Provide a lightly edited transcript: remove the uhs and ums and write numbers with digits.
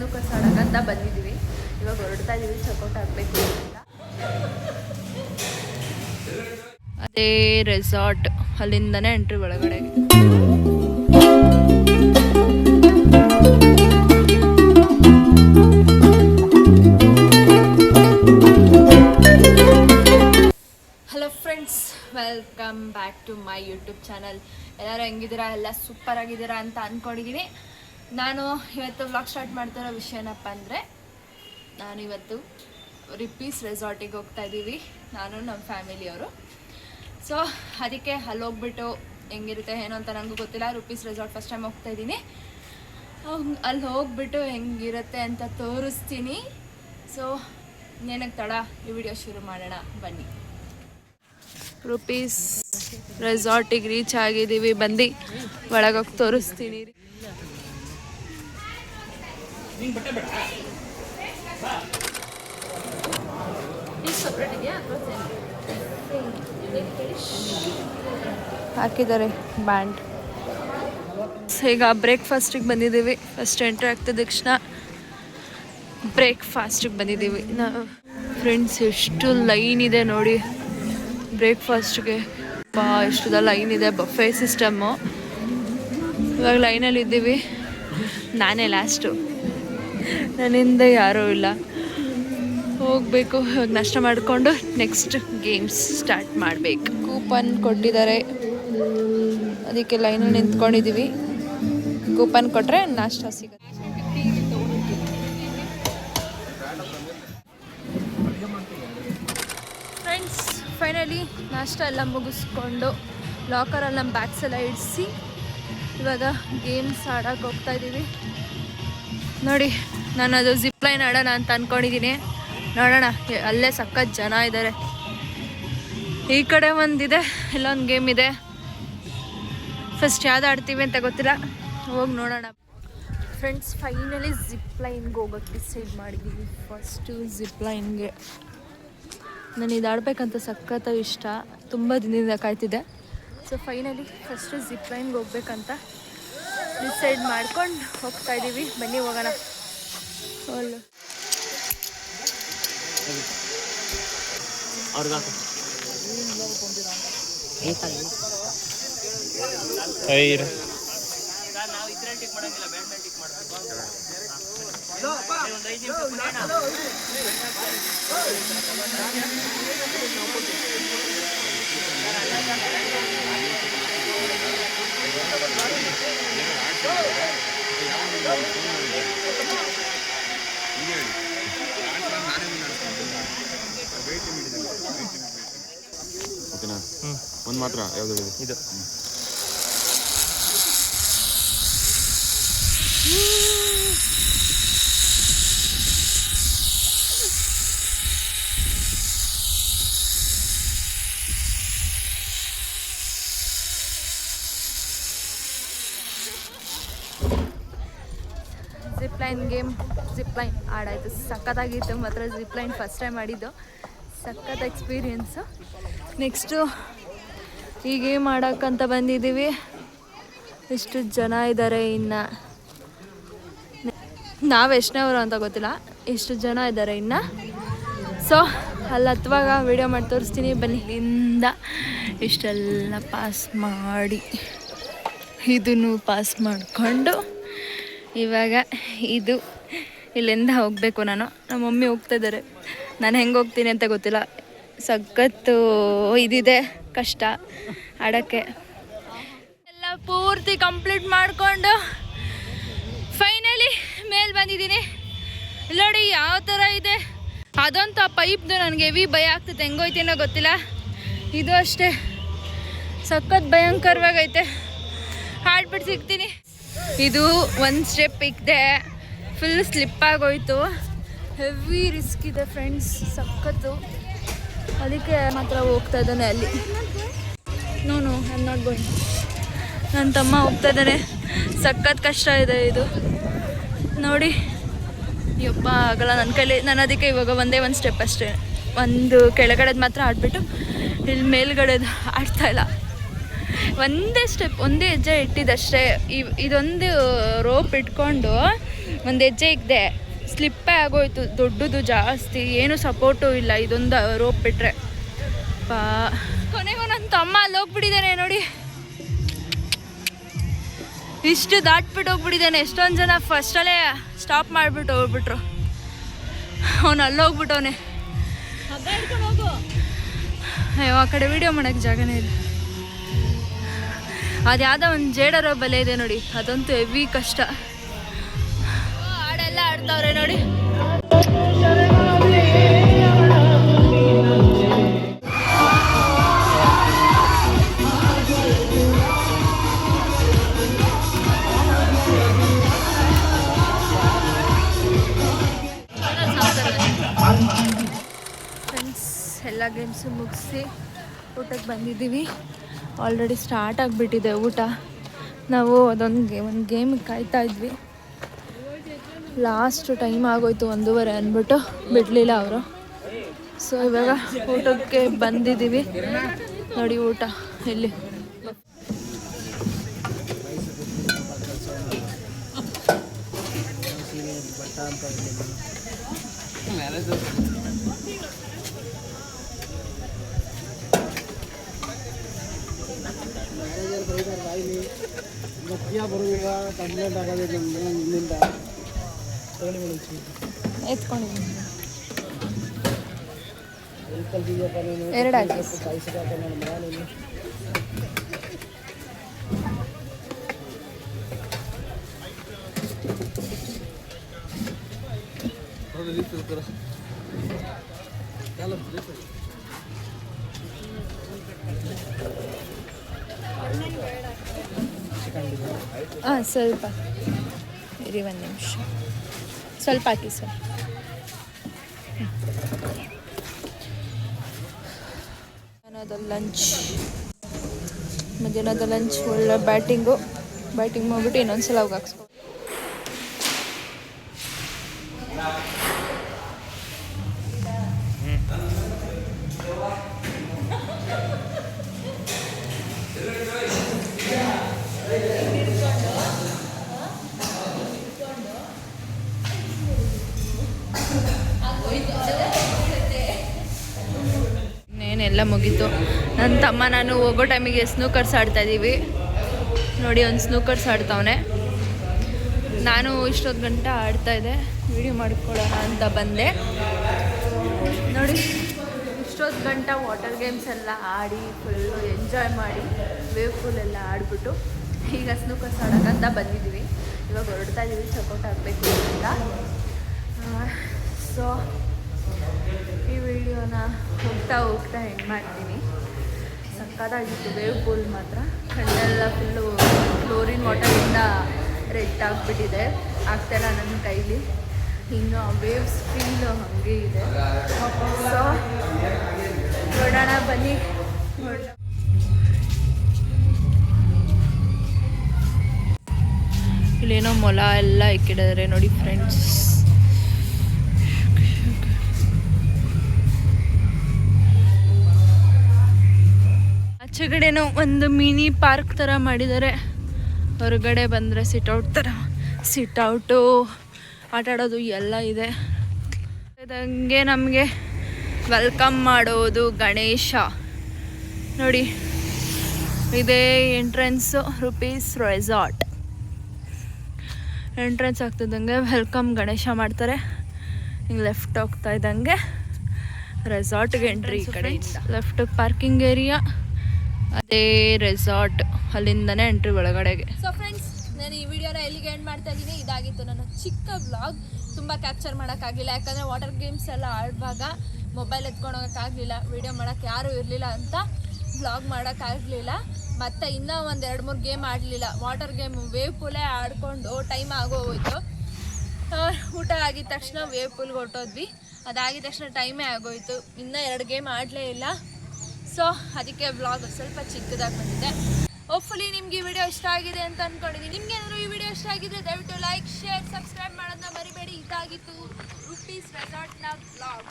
ಮಣ್ಣು ಕಸ ಆಡೋಕ್ಕಂತ ಬಂದಿದ್ದೀವಿ. ಇವಾಗ ಹೊರಡ್ತಾ ಇದ್ದೀವಿ ಚೆಕ್ಔಟ್ ಆಗಬೇಕು ಅಂತ. ಅದೇ ರೆಸಾರ್ಟ್, ಅಲ್ಲಿಂದನೇ ಎಂಟ್ರಿ ಒಳಗಡೆಗೆ. Hello friends, welcome back to my YouTube channel. ಎಲ್ಲರೂ ಹೆಂಗಿದ್ದೀರಾ? ಎಲ್ಲ ಸೂಪರ್ ಆಗಿದ್ದೀರಾ ಅಂತ ಅಂದ್ಕೊಂಡಿದ್ದೀನಿ. ನಾನು ಇವತ್ತು ವ್ಲಾಗ್ ಸ್ಟಾರ್ಟ್ ಮಾಡ್ತಿರೋ ವಿಷಯ ಏನಪ್ಪ ಅಂದರೆ, ನಾನಿವತ್ತು ರಿಪ್ಪೀಸ್ ರೆಸಾರ್ಟಿಗೆ ಹೋಗ್ತಾ ಇದ್ದೀವಿ, ನಾನು ನಮ್ಮ ಫ್ಯಾಮಿಲಿಯವರು. ಸೊ ಅದಕ್ಕೆ ಅಲ್ಲಿ ಹೋಗ್ಬಿಟ್ಟು ಹೆಂಗಿರುತ್ತೆ ಏನೋ ಅಂತ ನನಗೂ ಗೊತ್ತಿಲ್ಲ. ರುಪೀಸ್ ರೆಸಾರ್ಟ್ ಫಸ್ಟ್ ಟೈಮ್ ಹೋಗ್ತಾ ಇದ್ದೀನಿ. ಅಲ್ಲಿ ಹೋಗ್ಬಿಟ್ಟು ಹೆಂಗಿರುತ್ತೆ ಅಂತ ತೋರಿಸ್ತೀನಿ. ಸೊ ಏನಕ್ಕೆ ತಡ, ಈ ವಿಡಿಯೋ ಶುರು ಮಾಡೋಣ ಬನ್ನಿ. ರುಪೀಸ್ ರೆಸಾರ್ಟಿಗೆ ರೀಚ್ ಆಗಿದ್ದೀವಿ. ಬಂದು ಒಳಗೋಗಿ ತೋರಿಸ್ತೀನಿ. ಹಾಕಿದ್ದಾರೆ ಬ್ಯಾಂಡ್. ಈಗ ಬ್ರೇಕ್ಫಾಸ್ಟಿಗೆ ಬಂದಿದ್ದೀವಿ. ಫಸ್ಟ್ ಎಂಟ್ರಿ ಆಗ್ತಿದ್ದ ತಕ್ಷಣ ಬ್ರೇಕ್ಫಾಸ್ಟಿಗೆ ಬಂದಿದ್ದೀವಿ ನಾವು. ಫ್ರೆಂಡ್ಸ್, ಎಷ್ಟು ಲೈನ್ ಇದೆ ನೋಡಿ ಬ್ರೇಕ್ಫಾಸ್ಟ್ಗೆ. ಎಷ್ಟು ಲೈನ್ ಇದೆ, ಬಫೆ ಸಿಸ್ಟಮ್ಮು. ಇವಾಗ ಲೈನಲ್ಲಿ ಇದ್ದೀವಿ. ನಾನೇ ಲಾಸ್ಟು, ನನ್ನಿಂದ ಯಾರೂ ಇಲ್ಲ. ಹೋಗಬೇಕು. ಇವಾಗ ನಾಷ್ಟ ಮಾಡಿಕೊಂಡು ನೆಕ್ಸ್ಟ್ ಗೇಮ್ಸ್ ಸ್ಟಾರ್ಟ್ ಮಾಡಬೇಕು. ಕೂಪನ್ ಕೊಟ್ಟಿದ್ದಾರೆ, ಅದಕ್ಕೆ ಲೈನಲ್ಲಿ ನಿಂತ್ಕೊಂಡಿದ್ದೀವಿ. ಕೂಪನ್ ಕೊಟ್ಟರೆ ನಾಷ್ಟ ಸಿಗುತ್ತೆ. ಫ್ರೆಂಡ್ಸ್, ಫೈನಲಿ ನಾಷ್ಟ ಎಲ್ಲ ಮುಗಿಸ್ಕೊಂಡು ಲಾಕರಲ್ಲಿ ನಮ್ಮ ಬ್ಯಾಗ್ಸ್ ಎಲ್ಲ ಇಡಿಸಿ ಇವಾಗ ಗೇಮ್ಸ್ ಆಡೋಕೆ ಹೋಗ್ತಾ ಇದ್ದೀವಿ. ನೋಡಿ, ನಾನು ಅದು ಜಿಪ್ ಲೈನ್ ಆಡೋಣ ಅಂತ ಅಂದ್ಕೊಂಡಿದ್ದೀನಿ. ನೋಡೋಣ, ಅಲ್ಲೇ ಸಖತ್ ಜನ ಇದ್ದಾರೆ. ಈ ಕಡೆ ಒಂದಿದೆ, ಇಲ್ಲೊಂದು ಗೇಮ್ ಇದೆ. ಫಸ್ಟ್ ಯಾವ್ದು ಆಡ್ತೀವಿ ಅಂತ ಗೊತ್ತಿಲ್ಲ, ಹೋಗಿ ನೋಡೋಣ. ಫ್ರೆಂಡ್ಸ್, ಫೈನಲಿ ಜಿಪ್ ಲೈನ್ಗೆ ಹೋಗೋಕ್ಕೆ ಡಿಸೈಡ್ ಮಾಡಿದ್ದೀವಿ. ಫಸ್ಟು ಜಿಪ್ ಲೈನ್ಗೆ ನಾನು ಇದು ಆಡಬೇಕಂತ ಸಖತ್ ಇಷ್ಟ, ತುಂಬ ದಿನದಿಂದ ಕಾಯ್ತಿದ್ದೆ. ಸೊ ಫೈನಲಿ ಫಸ್ಟು ಜಿಪ್ ಲೈನ್ಗೆ ಹೋಗ್ಬೇಕಂತ ಡಿಸೈಡ್ ಮಾಡ್ಕೊಂಡು ಹೋಗ್ತಾ ಇದ್ದೀವಿ. ಬನ್ನಿ ಹೋಗೋಣ. ಒಳ್ಳೆ ಓಕೆನಾ? ಒಂದು ಮಾತ್ರ ಯಾವ್ದು ಇದು? Zip line game, zip line ಆಡಾಯಿತು. ಸಖತ್ತಾಗಿತ್ತು ಮಾತ್ರ. ಜಿಪ್ ಲೈನ್ ಫಸ್ಟ್ ಟೈಮ್ ಆಡಿದ್ದು, ಸಖತ್ ಎಕ್ಸ್ಪೀರಿಯನ್ಸು. ನೆಕ್ಸ್ಟು ಈ ಗೇಮ್ ಆಡೋಕ್ಕಂತ ಬಂದಿದ್ದೀವಿ. ಎಷ್ಟು ಜನ ಇದ್ದಾರೆ, ಇನ್ನು ನಾವು ಎಷ್ಟನೇವರು ಅಂತ ಗೊತ್ತಿಲ್ಲ, ಎಷ್ಟು ಜನ ಇದ್ದಾರೆ ಇನ್ನು. ಸೊ ಅಲ್ಲಿ ಹತ್ತುವಾಗ ವಿಡಿಯೋ ಮಾಡಿ ತೋರಿಸ್ತೀನಿ ಬನ್ನಿ. ಇಲ್ಲಿಂದ ಇಷ್ಟೆಲ್ಲ ಪಾಸ್ ಮಾಡಿ ಇದನ್ನು ಪಾಸ್ ಮಾಡಿಕೊಂಡು ಇವಾಗ ಇದು ಇಲ್ಲಿಂದ ಹೋಗಬೇಕು. ನಮ್ಮ ಮಮ್ಮಿ ಹೋಗ್ತಾ ಇದ್ದಾರೆ. ನಾನು ಹೆಂಗೆ ಹೋಗ್ತೀನಿ ಅಂತ ಗೊತ್ತಿಲ್ಲ. ಸಖತ್ತು ಇದಿದೆ, ಕಷ್ಟ ಆಡೋಕ್ಕೆ. ಎಲ್ಲ ಪೂರ್ತಿ ಕಂಪ್ಲೀಟ್ ಮಾಡಿಕೊಂಡು ಫೈನಲಿ ಮೇಲೆ ಬಂದಿದ್ದೀನಿ. ನೋಡಿ ಯಾವ ಥರ ಇದೆ. ಅದಂತೂ ಆ ಪೈಪ್ದು ನನಗೆ ಹೆವಿ ಭಯ ಆಗ್ತದೆ, ಹೆಂಗೋಯ್ತೀನೋ ಗೊತ್ತಿಲ್ಲ. ಇದು ಅಷ್ಟೇ ಸಖತ್ ಭಯಂಕರವಾಗೈತೆ. ಹಾಡ್ಬಿಟ್ಟು ಸಿಗ್ತೀನಿ. ಇದು ಒಂದು ಸ್ಟೆಪ್ ಇಕ್ದೆ, ಫುಲ್ ಸ್ಲಿಪ್ ಆಗೋಯ್ತು. ಹೆವಿ ರಿಸ್ಕ್ ಇದೆ ಫ್ರೆಂಡ್ಸ್, ಸಖತ್ತು. ಅದಕ್ಕೆ ಮಾತ್ರ ಹೋಗ್ತಾ ಇದ್ದಾನೆ ಅಲ್ಲಿ. ನೋನು ಐ ಆಮ್ ನಾಟ್ ಗೋಯಿಂಗ್. ನನ್ನ ತಮ್ಮ ಹೋಗ್ತಾ ಇದ್ದಾನೆ. ಸಖತ್ ಕಷ್ಟ ಇದೆ ಇದು ನೋಡಿ. ಯಪ್ಪ ಆಗಲ್ಲ ನನ್ನ ಕೈಲಿ. ನಾನು ಅದಕ್ಕೆ ಇವಾಗ ಒಂದೇ ಒಂದು ಸ್ಟೆಪ್ ಅಷ್ಟೇ, ಒಂದು ಕೆಳಗಡೆದು ಮಾತ್ರ ಆಡ್ಬಿಟ್ಟು ಇಲ್ಲಿ ಮೇಲ್ಗಡೆದು ಆಡ್ತಾಯಿಲ್ಲ. ಒಂದೇ ಸ್ಟೆಪ್, ಒಂದೇ ಹೆಜ್ಜೆ ಇಟ್ಟಿದ್ದಷ್ಟೇ. ಇದೊಂದು ರೋಪ್ ಇಟ್ಕೊಂಡು ಒಂದು ಹೆಜ್ಜೆ ಇದ್ದೆ ಸ್ಲಿಪ್ಪೇ ಆಗೋಯ್ತು. ದೊಡ್ಡದು ಜಾಸ್ತಿ, ಏನು ಸಪೋರ್ಟು ಇಲ್ಲ, ಇದೊಂದು ರೋಪ್ ಬಿಟ್ರೆ. ಕೊನೆಗೂ ನನ್ನ ತಮ್ಮ ಅಲ್ಲಿ ಹೋಗ್ಬಿಟ್ಟಿದ್ದಾನೆ ನೋಡಿ, ಇಷ್ಟು ದಾಟ್ಬಿಟ್ಟು ಹೋಗ್ಬಿಟ್ಟಿದ್ದಾನೆ. ಎಷ್ಟೊಂದು ಜನ ಫಸ್ಟಲ್ಲೇ ಸ್ಟಾಪ್ ಮಾಡಿಬಿಟ್ಟು ಹೋಗ್ಬಿಟ್ರು, ಅವನು ಅಲ್ಲೋಗ್ಬಿಟ್ಟವನೆ. ಅಯ್ಯೋ ಆ ಕಡೆ ವಿಡಿಯೋ ಮಾಡೋಕ್ಕೆ ಜಾಗನೇ ಇಲ್ಲ. ಅದು ಯಾವುದೋ ಒಂದು ಜೇಡರೋ ಬಲೆ ಇದೆ ನೋಡಿ, ಅದಂತೂ ಹೆವಿ ಕಷ್ಟ. ಹಾಡೆಲ್ಲ ಆಡ್ತಾವ್ರೆ ನೋಡಿ. ಫ್ರೆಂಡ್ಸ್, ಎಲ್ಲ ಗೇಮ್ಸು ಮುಗಿಸಿ ಊಟಕ್ಕೆ ಬಂದಿದ್ದೀವಿ. ಆಲ್ರೆಡಿ ಸ್ಟಾರ್ಟ್ ಆಗಿಬಿಟ್ಟಿದೆ ಊಟ. ನಾವು ಒಂದು ಗೇಮಿಗೆ ಕಾಯ್ತಾ ಇದ್ವಿ. ಲಾಸ್ಟ್ ಟೈಮ್ ಆಗೋಯ್ತು 1:30 ಅಂದ್ಬಿಟ್ಟು ಬಿಡಲಿಲ್ಲ ಅವರು. ಸೊ ಇವಾಗ ಊಟಕ್ಕೆ ಬಂದಿದ್ದೀವಿ ನೋಡಿ. ಊಟ ಇಲ್ಲಿ ಎತ್ಕೊಂಡಿದ್ದೀನಿ. 2 ಹಾಕಿ. ಹಾಂ ಸ್ವಲ್ಪ ಇರಿ, 1 ನಿಮಿಷ. ಸ್ವಲ್ಪ ಹಾಕಿ ಸರ್. ಮಧ್ಯಾಹ್ನದ ಲಂಚ್ ಒಳ್ಳೆ ಬ್ಯಾಟಿಂಗ್ ಮಾಡಿಬಿಟ್ಟು ಇನ್ನೊಂದ್ಸಲ ಹೋಗಿ ಹಾಕ್ಸ್ಕೊ. ಇನ್ನೇನೆಲ್ಲ ಮುಗೀತು. ನನ್ನ ತಮ್ಮ ನಾನು ಹೋಗೋ ಟೈಮಿಗೆ ಸ್ನೂಕರ್ಸ್ ಆಡ್ತಾಯಿದ್ದೀವಿ ನೋಡಿ. ಒಂದು ಸ್ನೂಕರ್ಸ್ ಆಡ್ತಾವನೆ. ನಾನು ಇಷ್ಟೊತ್ತು ಗಂಟೆ ಆಡ್ತಾಯಿದ್ದೆ, ವಿಡಿಯೋ ಮಾಡ್ಕೊಳ್ಳೋಣ ಅಂತ ಬಂದೆ ನೋಡಿ. ಇಷ್ಟೊತ್ತು ಗಂಟೆ ವಾಟರ್ ಗೇಮ್ಸ್ ಎಲ್ಲ ಆಡಿ ಫುಲ್ಲು ಎಂಜಾಯ್ ಮಾಡಿ ವೇವ್ ಪೂಲೆಲ್ಲ ಆಡಿಬಿಟ್ಟು ಈಗ ಸ್ನೂಕರ್ಸ್ ಆಡೋಕ್ಕಂತ ಬಂದಿದ್ದೀವಿ. ಇವಾಗ ಹೊರಡ್ತಾ ಇದ್ದೀವಿ ಚೆಕ್ಔಟ್ ಆಗಬೇಕು ಅಂತ. ಸೊ ಈ ವಿಡಿಯೋನ ಹೋಗ್ತಾ ಎಂಡ್ ಮಾಡ್ತೀನಿ. ಸಕ್ಕತ್ತಾಗಿತ್ತು ವೇವ್ ಪೂಲ್ ಮಾತ್ರ. ಕಣ್ಣೆಲ್ಲ ಫುಲ್ಲು ಕ್ಲೋರಿನ್ ವಾಟರಿಂದ ರೆಡ್ ಆಗಿಬಿಟ್ಟಿದೆ, ಆಗ್ತಾಯಿಲ್ಲ ನನ್ನ ಕೈಲಿ. ಇನ್ನು ಆ ವೇವ್ಸ್ ಫೀಲು ಹಾಗೆ ಇದೆ. ಸೊ ನೋಡೋಣ ಬನ್ನಿ. ಇಲ್ಲೇನೋ ಮೊಲ ಎಲ್ಲ ಇಕ್ಕಿಡಿದ್ರೆ ನೋಡಿ ಫ್ರೆಂಡ್ಸ್. ಆಚೆ ಕಡೆನೋ ಒಂದು ಮಿನಿ ಪಾರ್ಕ್ ಥರ ಮಾಡಿದ್ದಾರೆ. ಹೊರಗಡೆ ಬಂದರೆ ಸಿಟ್ಔಟು ಆಟ ಆಡೋದು ಎಲ್ಲ ಇದೆ. ಇದಂಗೆ ನಮಗೆ ವೆಲ್ಕಮ್ ಮಾಡೋದು ಗಣೇಶ ನೋಡಿ. ಇದೇ ಎಂಟ್ರೆನ್ಸು ರೂಪೀಸ್ ರೆಸಾರ್ಟ್. ಎಂಟ್ರೆನ್ಸ್ ಆಗ್ತಿದ್ದಂಗೆ ವೆಲ್ಕಮ್ ಗಣೇಶ ಮಾಡ್ತಾರೆ. ಹಿಂಗೆ ಲೆಫ್ಟ್ ಹೋಗ್ತಾ ಇದ್ದಂಗೆ ರೆಸಾರ್ಟ್ಗೆ ಎಂಟ್ರಿ. ಈ ಕಡೆಯಿಂದ ಲೆಫ್ಟ್ ಪಾರ್ಕಿಂಗ್ ಏರಿಯಾ, ಅದೇ ರೆಸಾರ್ಟ್, ಅಲ್ಲಿಂದನೇ ಎಂಟ್ರಿ ಒಳಗಡೆಗೆ. ಸೊ ಫ್ರೆಂಡ್ಸ್, ನಾನು ಈ ವಿಡಿಯೋನ ಎಲ್ಲಿಗೆ ಎಂಡ್ ಮಾಡ್ತಾ ಇದ್ದೀನಿ. ಇದಾಗಿತ್ತು ನನ್ನ ಚಿಕ್ಕ ವ್ಲಾಗ್. ತುಂಬ ಕ್ಯಾಪ್ಚರ್ ಮಾಡೋಕ್ಕಾಗಲಿಲ್ಲ, ಯಾಕಂದರೆ ವಾಟರ್ ಗೇಮ್ಸ್ ಎಲ್ಲ ಆಡುವಾಗ ಮೊಬೈಲ್ ಎತ್ಕೊಂಡು ಹೋಗೋಕ್ಕಾಗಲಿಲ್ಲ. ವಿಡಿಯೋ ಮಾಡೋಕ್ಕೆ ಯಾರೂ ಇರಲಿಲ್ಲ ಅಂತ ವ್ಲಾಗ್ ಮಾಡೋಕ್ಕಾಗಲಿಲ್ಲ. ಮತ್ತು ಇನ್ನೂ 1-2-3 ಗೇಮ್ ಆಡಲಿಲ್ಲ. ವಾಟರ್ ಗೇಮ್ ವೇವ್ ಪೂಲೇ ಆಡಿಕೊಂಡು ಟೈಮ್ ಆಗೋಯ್ತು. ಊಟ ಆಗಿದ ತಕ್ಷಣ ವೇವ್ ಪೂಲ್ಗೆ ಹೊರಟೋದ್ವಿ. ಅದಾಗಿದ ತಕ್ಷಣ ಟೈಮೇ ಆಗೋಯ್ತು. ಇನ್ನೂ 2 ಗೇಮ್ ಆಡಲೇ ಇಲ್ಲ. ಸೊ ಅದಕ್ಕೆ ವ್ಲಾಗ್ ಸ್ವಲ್ಪ ಚಿಕ್ಕದಾಗಿ ಬಂದಿದೆ. ಹೋಪ್ಫುಲಿ ನಿಮ್ಗೆ ಈ ವಿಡಿಯೋ ಇಷ್ಟ ಆಗಿದೆ ಅಂತ ಅಂದ್ಕೊಂಡಿದ್ದೀನಿ. ನಿಮ್ಗೆ ಏನಾದರೂ ಈ ವಿಡಿಯೋ ಇಷ್ಟ ಆಗಿದ್ರೆ ದಯವಿಟ್ಟು ಲೈಕ್, ಶೇರ್, ಸಬ್ಸ್ಕ್ರೈಬ್ ಮಾಡೋದನ್ನ ಮರಿಬೇಡಿ. ಇದಾಗಿತ್ತು ರೂಪೀಸ್ ರೆಸಾರ್ಟ್ನ ವ್ಲಾಗ್.